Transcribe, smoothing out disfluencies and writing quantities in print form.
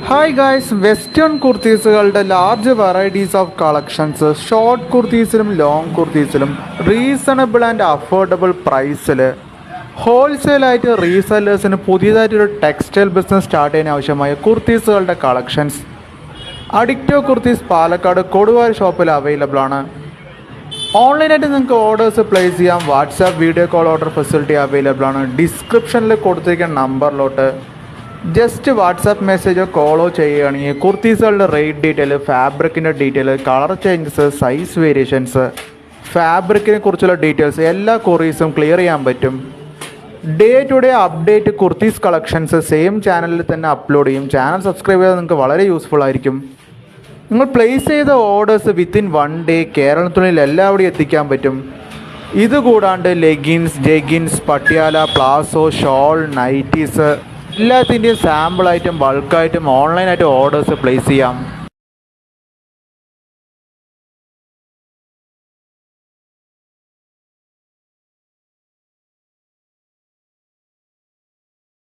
Hi guys, western കുർത്തീസുകളുടെ large varieties of collections short കുർത്തീസിലും long കുർത്തീസിലും റീസണബിൾ ആൻഡ് അഫോർഡബിൾ പ്രൈസിൽ ഹോൾസെയിലായിട്ട് റീസെല്ലേഴ്സിന് പുതിയതായിട്ടൊരു ടെക്സ്റ്റൈൽ ബിസിനസ് സ്റ്റാർട്ട് ചെയ്യാൻ ആവശ്യമായ കുർത്തീസുകളുടെ കളക്ഷൻസ് അഡിക്റ്റോ കുർത്തീസ് പാലക്കാട് കൊടുവായൂർ ഷോപ്പിൽ അവൈലബിൾ ആണ്. ഓൺലൈനായിട്ട് നിങ്ങൾക്ക് ഓർഡേഴ്സ് പ്ലേസ് ചെയ്യാം. WhatsApp video call order facility available ആണ്. ഡിസ്ക്രിപ്ഷനിൽ കൊടുത്തിരിക്കുന്ന നമ്പറിലോട്ട് ജസ്റ്റ് വാട്സാപ്പ് മെസ്സേജോ കോളോ ചെയ്യുകയാണെങ്കിൽ കുർത്തീസുകളുടെ റേറ്റ് ഡീറ്റെയിൽ, ഫാബ്രിക്കിൻ്റെ detail, colour changes, size variations, ഫാബ്രിക്കിനെ കുറിച്ചുള്ള ഡീറ്റെയിൽസ് എല്ലാ കൊറീസും ക്ലിയർ ചെയ്യാൻ പറ്റും. Day to day update kurtis collections same ചാനലിൽ തന്നെ അപ്ലോഡ് ചെയ്യും. ചാനൽ സബ്സ്ക്രൈബ് ചെയ്താൽ നിങ്ങൾക്ക് വളരെ യൂസ്ഫുൾ ആയിരിക്കും. നിങ്ങൾ പ്ലേസ് ചെയ്ത ഓർഡേഴ്സ് വിത്തിൻ 1 ഡേ കേരളത്തിനുള്ളിൽ എല്ലാവിടെയും എത്തിക്കാൻ പറ്റും. ഇതുകൂടാണ്ട് leggings, jeggings, Patiala, palazzo, shawl, nighties എല്ലാത്തിൻ്റെയും സാമ്പിളായിട്ടും ബൾക്കായിട്ടും ഓൺലൈനായിട്ട് ഓർഡേഴ്സ് പ്ലേസ് ചെയ്യാം.